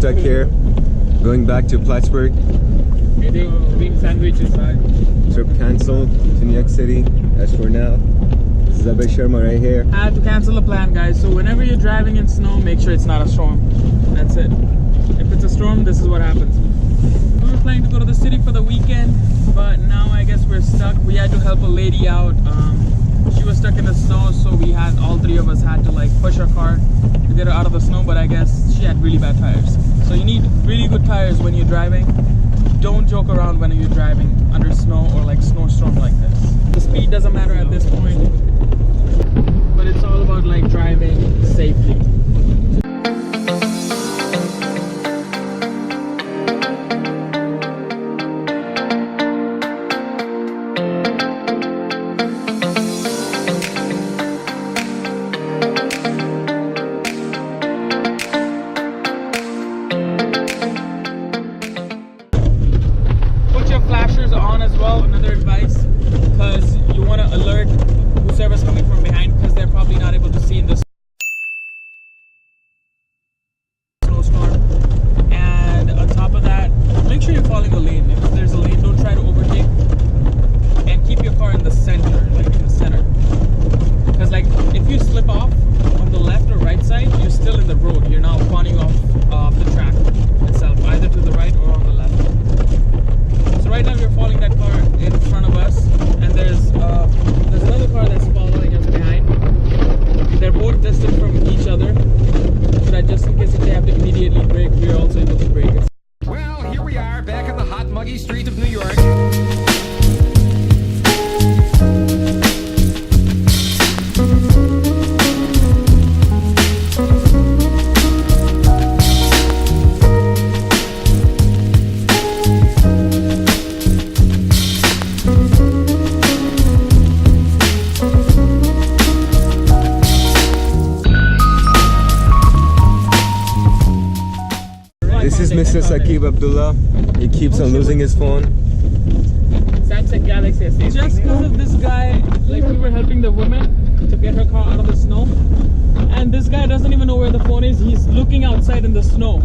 stuck here, going back to Plattsburgh. Eating sandwiches. Trip cancelled to New York City. As for now, this is Abhay Sharma right here. I had to cancel the plan, guys. So whenever you're driving in snow, make sure it's not a storm. That's it. If it's a storm, this is what happens. We were planning to go to the city for the weekend, but now I guess we're stuck. We had to help a lady out. She was stuck in the snow, so we had, all three of us had to like push her car to get her out of the snow, but I guess she had really bad tires. So you need really good tires when you're driving. Don't joke around when you're driving under snow or like snowstorm like this. The speed doesn't matter at this point, but it's all about like driving safely. Flashers on as well, another advice, because you want to alert whoever's coming from behind, because they're probably not able to see in this snowstorm. And on top of that, make sure you're following a lane. If there's a lane, don't try to overtake, and keep your car in the center, like in the center, because like if you slip off on the left or right side, you're still in the road. You're now fawning off the track itself, either to the right or on the left. So right now we're following that car in front of us, and there's another car that's following us behind. They're both distant from each other, so that just in case if they have to immediately brake, we're also able to brake it. Well, here we are back on the hot, muggy street of New York. This is Mr. Saqib Abdullah. He keeps on losing his phone. Samsung Galaxy S8. Just because of this guy, like we were helping the woman to get her car out of the snow, and this guy doesn't even know where the phone is. He's looking outside in the snow.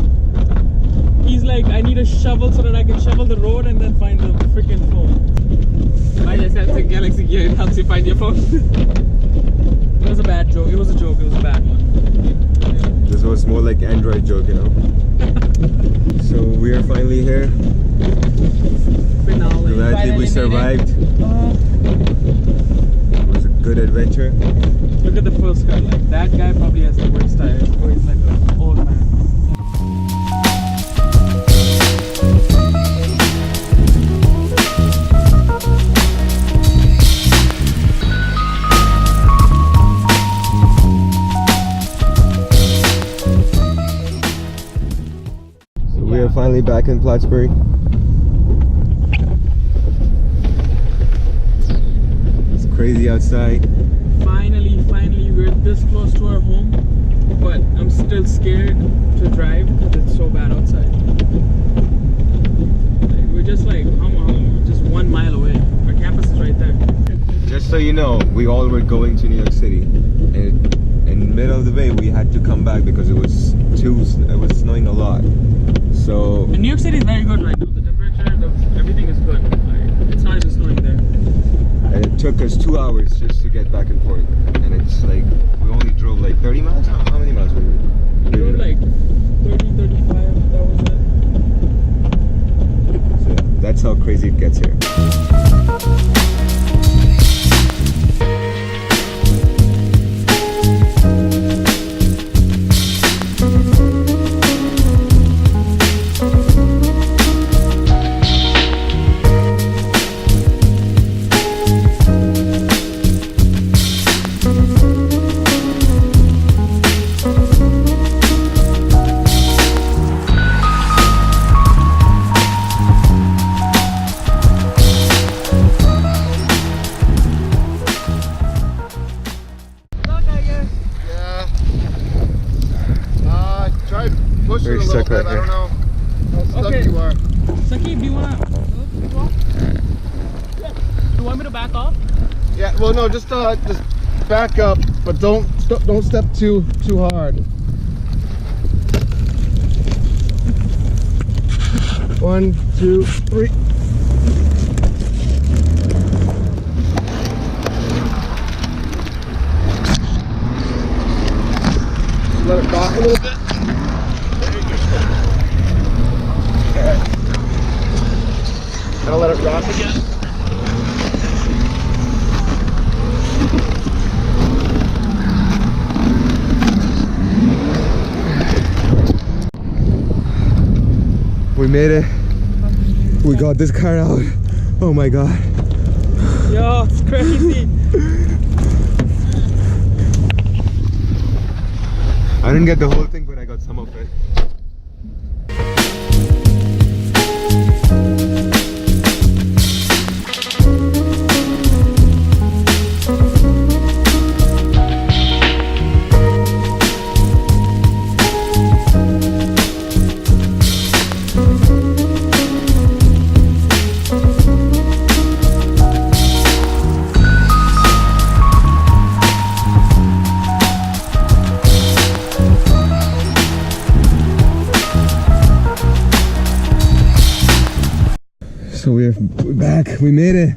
He's like, I need a shovel so that I can shovel the road and then find the freaking phone. Why the Samsung Galaxy Gear helps you find your phone? It was a bad joke. It was a joke. It was a bad one. This was more like Android joke, you know. So we are finally here. Finale. Gladly we survived. It was a good adventure. Look at the first car. Like that guy probably has the worst tires, or he's like an old man. We are finally back in Plattsburgh. It's crazy outside. Finally, we're this close to our home, but I'm still scared to drive because it's so bad outside. Like, we're just like, just 1 mile away. Our campus is right there. Just so you know, we all were going to New York City, and in the middle of the way we had to come back because it was snowing a lot. So and New York City is very good right now. The temperature, everything is good. Like, it's not even snowing there. And it took us 2 hours just to get back and forth, and it's like we only drove like 30 miles. How many miles were we? We drove like 30, 35. That was it. So that's how crazy it gets here. Very stuck right here. I don't know how stuck you are. Saqib, do you wanna walk? Yeah. Do you want me to back off? Yeah. Well, no, just back up, but don't step too hard. 1, 2, 3. Let it rock a little bit. Now let it rock again. We made it. We got this car out. Oh my god. Yo, it's crazy. I didn't get the whole thing, but I got some of it. So we're back. We made it.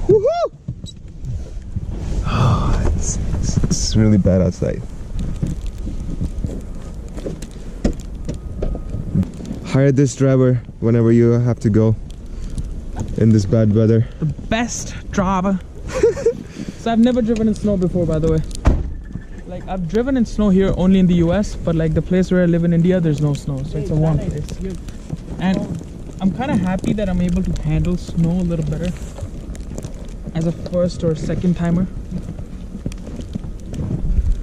Woohoo! Oh, it's really bad outside. Hire this driver whenever you have to go in this bad weather. The best driver. So I've never driven in snow before, by the way. Like, I've driven in snow here only in the US, but like the place where I live in India, there's no snow, so it's a warm place. And I'm kind of happy that I'm able to handle snow a little better as a first or second timer.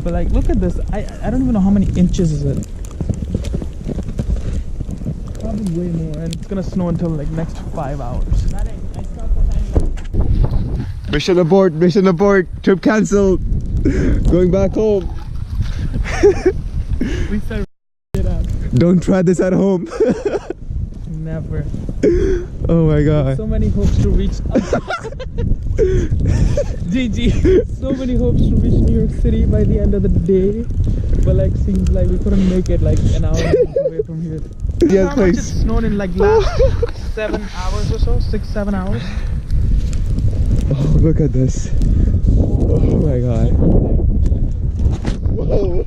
But like, look at this. I don't even know how many inches is it. Probably way more, and it's gonna snow until like next 5 hours. Mission abort, mission abort, trip cancelled. Going back home. We said it out. Don't try this at home. Never. Oh my god. So many hopes to reach GG. So many hopes to reach New York City by the end of the day, but like seems like we couldn't make it like an hour away from here. Yeah, how much it snowed in like last 7 hours or so? 6-7 hours. Oh, look at this. Oh my god. Whoa.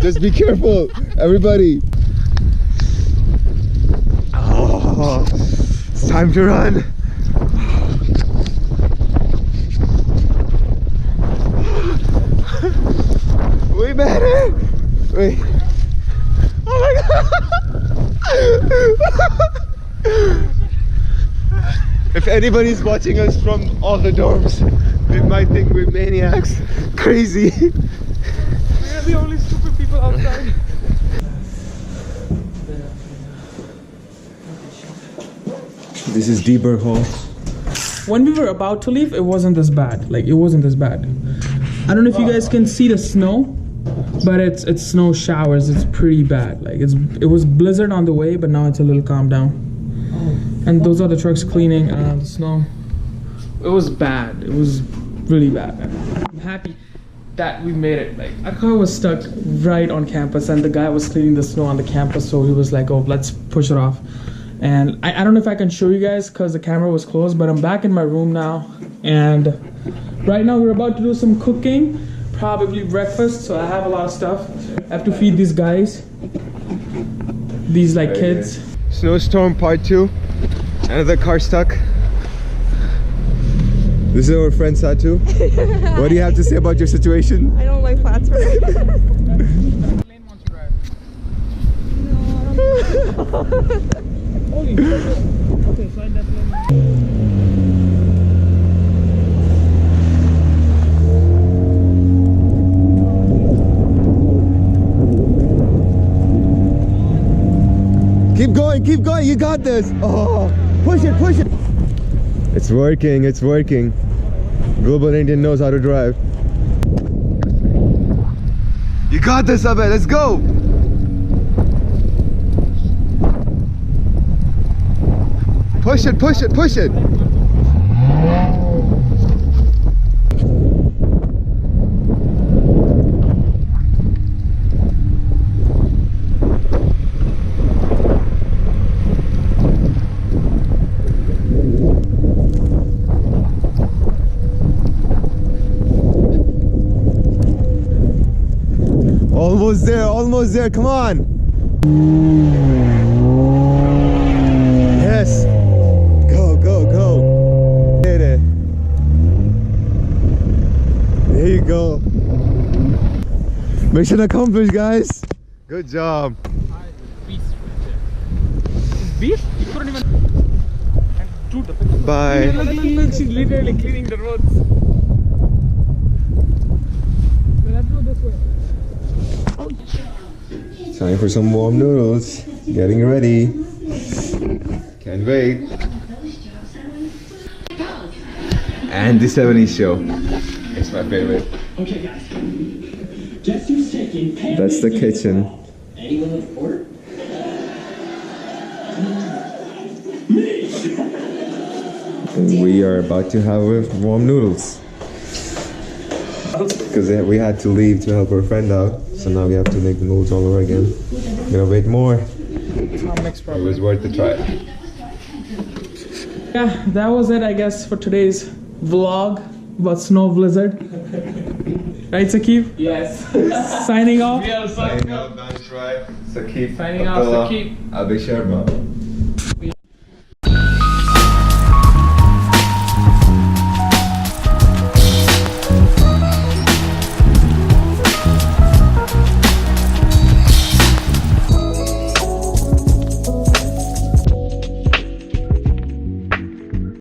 Just be careful, everybody. Oh, it's time to run. We made it. Wait. Oh my god. If anybody's watching us from all the dorms, they might think we're maniacs. Crazy. We're the only stupid people outside. This is Dieberg Hall. When we were about to leave, it wasn't this bad. Like, it wasn't this bad. I don't know if you guys can see the snow, but it's snow showers. It's pretty bad. Like, it was blizzard on the way, but now it's a little calmed down. And those are the trucks cleaning the snow. It was bad. It was really bad. I'm happy that we made it. Like, our car was stuck right on campus, and the guy was cleaning the snow on the campus, so he was like, oh, let's push it off. And I don't know if I can show you guys because the camera was closed, but I'm back in my room now, and right now we're about to do some cooking, probably breakfast. So I have a lot of stuff. I have to feed these guys, these like kids. Snowstorm part 2. Another car stuck. This is our friend Satu. What do you have to say about your situation? I don't like Plattsburgh. Lane wants to drive. No, I don't Okay, so I definitely. Keep going, you got this. Oh, push it. It's working. Global Indian knows how to drive. You got this, Abhay, let's go. Push it. Almost there, almost there. Come on. Yes. Go, go, go. Hit it. There you go. Mission accomplished, guys. Good job. Beef? You couldn't even. Bye. Look, she's literally cleaning the roads. Let's go this way. Time for some warm noodles. Getting ready. Can't wait. And the 70s show. It's my favorite. Okay, guys. Guess who's taking pancakes? That's the kitchen. Anyone with order? Me! We are about to have warm noodles. Because we had to leave to help our friend out. So now we have to make the noodles all over again. Gonna wait more. It was worth the try. Yeah, that was it, I guess, for today's vlog about snow blizzard. Right, Sakib? Yes. Signing off. Signing out, nice try. Sakib. Signing off, Sakib. I'll be sure, bro.